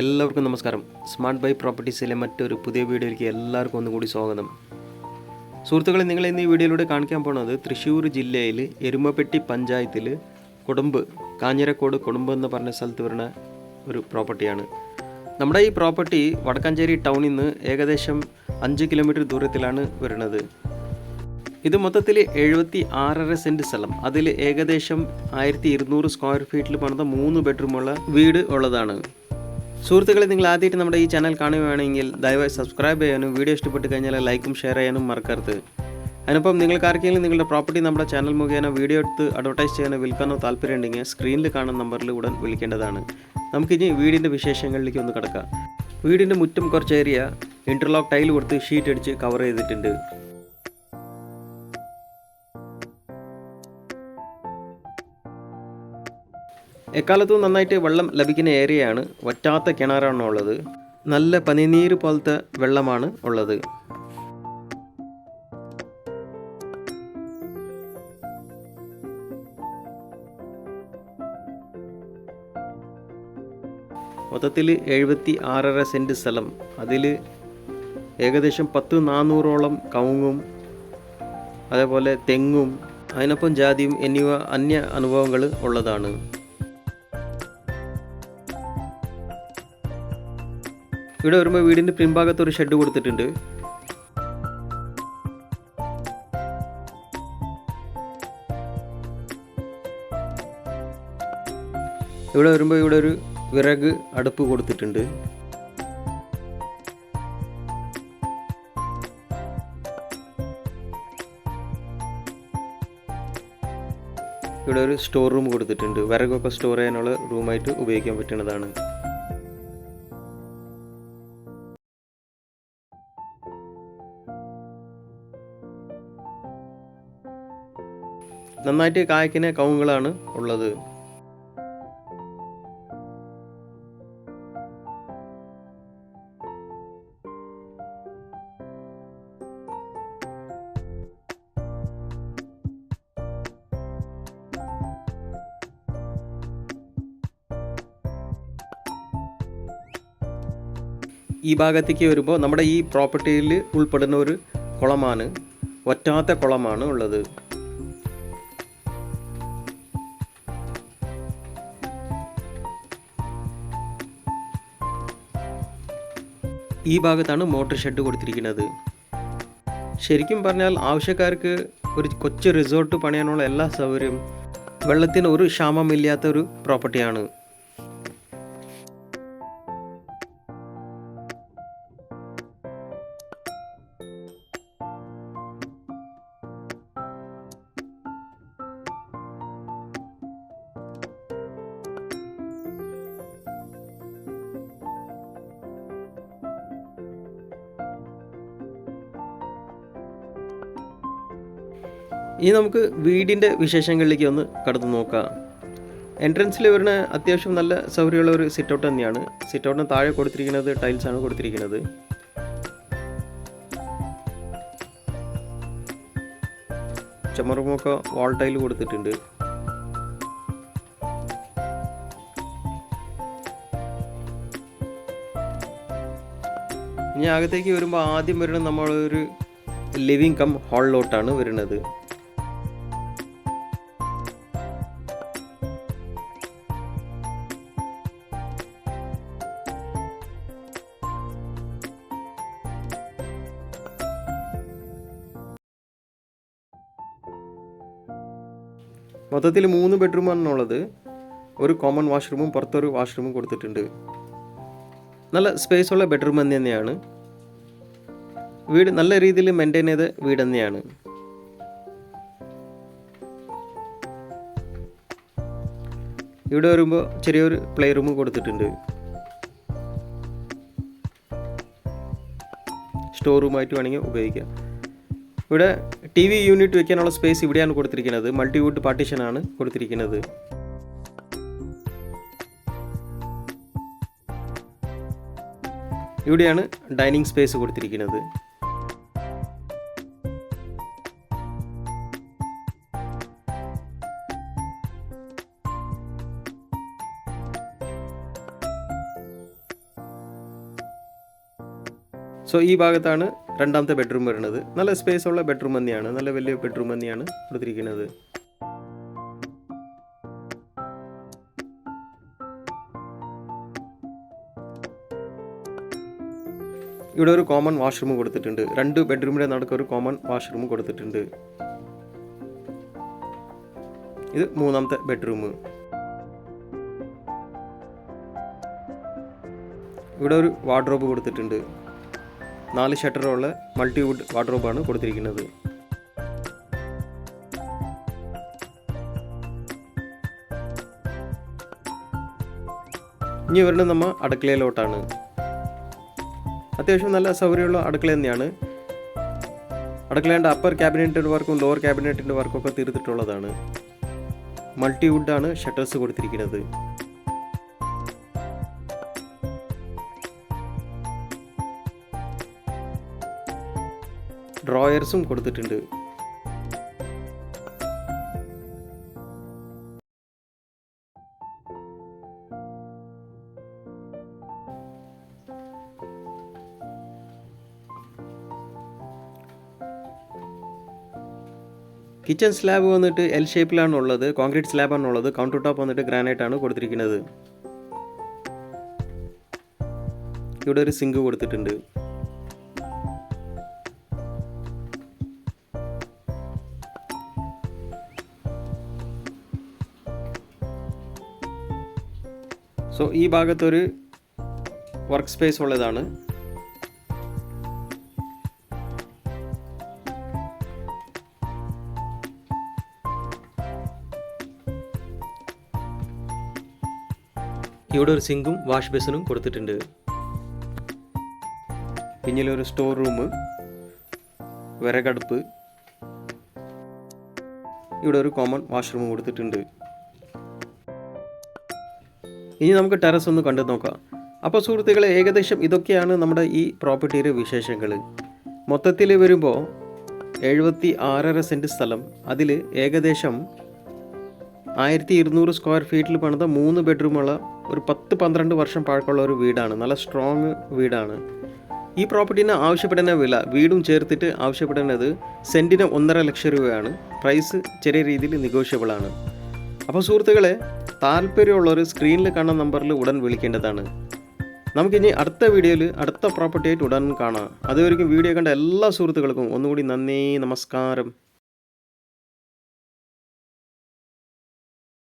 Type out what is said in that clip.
എല്ലാവർക്കും നമസ്കാരം. Smart by പ്രോപ്പർട്ടീസിലെ മറ്റൊരു പുതിയ വീഡിയോയിലേക്ക് എല്ലാവർക്കും ഒന്നുകൂടി സ്വാഗതം. സുഹൃത്തുക്കളെ, നിങ്ങൾ ഇന്ന് ഈ വീഡിയോയിലൂടെ കാണിക്കാൻ പോകുന്നത് തൃശ്ശൂർ ജില്ലയിൽ എരുമപ്പെട്ടി പഞ്ചായത്തിൽ കൊടുമ്പ് കാഞ്ഞിരക്കോട് കൊടുമ്പ് എന്ന് പറഞ്ഞ സ്ഥലത്ത് വരുന്ന ഒരു പ്രോപ്പർട്ടിയാണ്. നമ്മുടെ ഈ പ്രോപ്പർട്ടി വടക്കാഞ്ചേരി ടൗണിൽ നിന്ന് ഏകദേശം 5 കിലോമീറ്റർ ദൂരത്തിലാണ് വരുന്നത്. ഇത് മൊത്തത്തിൽ 76.5 സെൻറ്റ് സ്ഥലം, അതിൽ ഏകദേശം 1200 സ്ക്വയർ ഫീറ്റിൽ പണിത 3 ബെഡ്റൂമുള്ള വീട് ഉള്ളതാണ്. സുഹൃത്തുക്കളെ, നിങ്ങൾ ആദ്യമായിട്ട് നമ്മുടെ ഈ ചാനൽ കാണുകയാണെങ്കിൽ ദയവായി സബ്സ്ക്രൈബ് ചെയ്യാനും വീഡിയോ ഇഷ്ടപ്പെട്ട് കഴിഞ്ഞാൽ ലൈക്കും ഷെയർ ചെയ്യാനും മറക്കരുത്. അതിനൊപ്പം നിങ്ങൾക്ക് ആർക്കെങ്കിലും നിങ്ങളുടെ പ്രോപ്പർട്ടി നമ്മുടെ ചാനൽ മുഖേന വീഡിയോ എടുത്ത് അഡ്വർടൈസ് ചെയ്യാനോ വിൽക്കാനോ താല്പര്യമുണ്ടെങ്കിൽ സ്ക്രീനിൽ കാണുന്ന നമ്പറിൽ ഉടൻ വിളിക്കേണ്ടതാണ്. നമുക്കിനി വീടിൻ്റെ വിശേഷങ്ങളിലേക്ക് ഒന്ന് കിടക്കാം. വീടിൻ്റെ മുറ്റം കുറച്ച് ഏരിയ ഇൻ്റർലോക്ക് ടൈൽ കൊടുത്ത് ഷീറ്റ് അടിച്ച് കവർ ചെയ്തിട്ടുണ്ട്. എക്കാലത്തും നന്നായിട്ട് വെള്ളം ലഭിക്കുന്ന ഏരിയയാണ്. വറ്റാത്ത കിണറാണ് ഉള്ളത്. നല്ല പനിനീര് പോലത്തെ വെള്ളമാണ് ഉള്ളത്. മൊത്തത്തിൽ 76.5 സെൻറ്റ് സ്ഥലം, അതിൽ ഏകദേശം 400ഓളം കവുങ്ങും അതേപോലെ തെങ്ങും അതിനൊപ്പം ജാതിയും എന്നിവ അന്യ അനുഭവങ്ങൾ ഉള്ളതാണ്. ഇവിടെ വരുമ്പോൾ വീടിൻ്റെ പിൻഭാഗത്ത് ഒരു ഷെഡ് കൊടുത്തിട്ടുണ്ട്. ഇവിടെ വരുമ്പോൾ ഇവിടെ ഒരു വിറക് അടുപ്പ് കൊടുത്തിട്ടുണ്ട്. ഇവിടെ ഒരു സ്റ്റോർ റൂം കൊടുത്തിട്ടുണ്ട്. വിറകൊക്കെ സ്റ്റോർ ചെയ്യാനുള്ള റൂമായിട്ട് ഉപയോഗിക്കാൻ പറ്റുന്നതാണ്. നന്നായിട്ട് കായ്ക്കുന്ന കവുങ്ങുകളാണ് ഉള്ളത്. ഈ ഭാഗത്തേക്ക് വരുമ്പോൾ നമ്മുടെ ഈ പ്രോപ്പർട്ടിയിൽ ഉൾപ്പെടുന്ന ഒരു കുളമാണ്, വറ്റാത്ത കുളമാണ് ഉള്ളത്. ഈ ഭാഗത്താണ് മോട്ടോർ ഷെഡ് കൊടുത്തിരിക്കുന്നത്. ശരിക്കും പറഞ്ഞാൽ ആവശ്യക്കാർക്ക് ഒരു കൊച്ചു റിസോർട്ട് പണിയാനുള്ള എല്ലാ സൗകര്യവും, വെള്ളത്തിന് ഒരു ക്ഷാമമില്ലാത്ത ഒരു പ്രോപ്പർട്ടിയാണ്. ഇനി നമുക്ക് വീടിൻ്റെ വിശേഷങ്ങളിലേക്ക് ഒന്ന് കടന്നു നോക്കാം. എൻട്രൻസിൽ വരുന്ന അത്യാവശ്യം നല്ല സൗകര്യമുള്ള ഒരു സിറ്റ് ഔട്ട് തന്നെയാണ്. സിറ്റ് ഔട്ടിന് താഴെ കൊടുത്തിരിക്കുന്നത് ടൈൽസാണ് കൊടുത്തിരിക്കുന്നത്. ചുമരുമൊക്കെ വാൾ ടൈൽ കൊടുത്തിട്ടുണ്ട്. ഇനി അകത്തേക്ക് വരുമ്പോൾ ആദ്യം വരുന്നത് നമ്മളൊരു ലിവിങ് കം ഹാളിലോട്ടാണ് വരുന്നത്. മൊത്തത്തിൽ 3 ബെഡ്റൂമാണുള്ളത്. ഒരു കോമൺ വാഷ്റൂമും പുറത്തൊരു വാഷ്റൂമും കൊടുത്തിട്ടുണ്ട്. നല്ല സ്പേസ് ഉള്ള ബെഡ്റൂം തന്നെയാണ്. വീട് നല്ല രീതിയിൽ മെയിൻറ്റെയിൻ ചെയ്ത വീട് തന്നെയാണ്. ഇവിടെ വരുമ്പോൾ ചെറിയൊരു പ്ലേ റൂം കൊടുത്തിട്ടുണ്ട്. സ്റ്റോർ റൂമായിട്ട് വേണമെങ്കിൽ ഉപയോഗിക്കാം. ഇവിടെ TV യൂണിറ്റ് വെക്കാനുള്ള സ്പേസ് ഇവിടെയാണ് കൊടുത്തിരിക്കുന്നത്. മൾട്ടിവുഡ് പാർട്ടീഷനാണ് കൊടുത്തിരിക്കുന്നത്. ഇവിടെയാണ് ഡൈനിങ് സ്പേസ് കൊടുത്തിരിക്കുന്നത്. സോ ഈ ഭാഗത്താണ് രണ്ടാമത്തെ ബെഡ്റൂം വരുന്നത്. നല്ല സ്പേസ് ഉള്ള ബെഡ്റൂം തന്നെയാണ്, നല്ല വലിയ ബെഡ്റൂം തന്നെയാണ് കൊടുത്തിരിക്കുന്നത്. ഇവിടെ ഒരു കോമൺ വാഷ്റൂം കൊടുത്തിട്ടുണ്ട്. 2 ബെഡ്റൂമിൻ്റെ നടുക്ക് ഒരു കോമൺ വാഷ്റൂം കൊടുത്തിട്ടുണ്ട്. ഇത് മൂന്നാമത്തെ ബെഡ്റൂം. ഇവിടെ ഒരു വാർഡ്രോബ് കൊടുത്തിട്ടുണ്ട്. 4 ഷട്ടറുള്ള മൾട്ടിവുഡ് വാർഡ്രോബാണ് കൊടുത്തിരിക്കുന്നത്. ഇനി വരുന്നത് നമ്മൾ അടുക്കളയിലോട്ടാണ്. അത്യാവശ്യം നല്ല സൗകര്യമുള്ള അടുക്കള തന്നെയാണ്. അടുക്കളേൻ്റെ അപ്പർ ക്യാബിനറ്റിൻ്റെ വർക്കും ലോവർ ക്യാബിനറ്റിൻ്റെ വർക്കും ഒക്കെ തീർത്തിട്ടുള്ളതാണ്. മൾട്ടിവുഡാണ് ഷട്ടേഴ്സ് കൊടുത്തിരിക്കുന്നത്. ഡ്രോയേഴ്സും കൊടുത്തിട്ടുണ്ട്. കിച്ചൺ സ്ലാബ് വന്നിട്ട് എൽ ഷേപ്പിലാണ് ഉള്ളത്, കോൺക്രീറ്റ് സ്ലാബാണ് ഉള്ളത്. കൗണ്ടർ ടോപ്പ് വന്നിട്ട് ഗ്രാനൈറ്റ് ആണ് കൊടുത്തിരിക്കുന്നത്. ഇവിടെ ഒരു സിങ്ക് കൊടുത്തിട്ടുണ്ട്. സോ ഈ ഭാഗത്തൊരു വർക്ക് സ്പേസ് ഉള്ളതാണ്. ഇവിടെ ഒരു സിങ്കും വാഷ് ബേസിനും കൊടുത്തിട്ടുണ്ട്. പിന്നിലൊരു സ്റ്റോർ റൂം, വിറകടുപ്പ്, ഇവിടെ ഒരു കോമൺ വാഷ്റൂം കൊടുത്തിട്ടുണ്ട്. ഇനി നമുക്ക് ടെറസ് ഒന്ന് കണ്ടു നോക്കാം. അപ്പോൾ സുഹൃത്തുക്കളെ, ഏകദേശം ഇതൊക്കെയാണ് നമ്മുടെ ഈ പ്രോപ്പർട്ടിയുടെ വിശേഷങ്ങൾ. മൊത്തത്തിൽ വരുമ്പോൾ 76.5 സെൻറ്റ് സ്ഥലം, അതിൽ ഏകദേശം 1200 സ്ക്വയർ ഫീറ്റിൽ പണിത 3 ബെഡ്റൂമുള്ള ഒരു 10-12 വർഷം പഴക്കമുള്ള ഒരു വീടാണ്. നല്ല സ്ട്രോങ് വീടാണ്. ഈ പ്രോപ്പർട്ടീന് ആവശ്യപ്പെടുന്ന വില വീടും ചേർത്തിട്ട് ആവശ്യപ്പെടുന്നത് സെൻറ്റിന് 1.5 ലക്ഷം രൂപയാണ്. പ്രൈസ് ചെറിയ രീതിയിൽ നെഗോഷ്യബിളാണ്. അപ്പോൾ സുഹൃത്തുക്കളെ, താല്പര്യമുള്ളവർ സ്ക്രീനിൽ കാണുന്ന നമ്പറിൽ ഉടൻ വിളിക്കേണ്ടതാണ്. നമുക്കിനി അടുത്ത വീഡിയോയിൽ അടുത്ത പ്രോപ്പർട്ടി ആയിട്ട് ഉടൻ കാണാം. അതുവരെയും വീഡിയോ കണ്ട എല്ലാ സുഹൃത്തുക്കൾക്കും ഒന്നുകൂടി നന്ദി, നമസ്കാരം.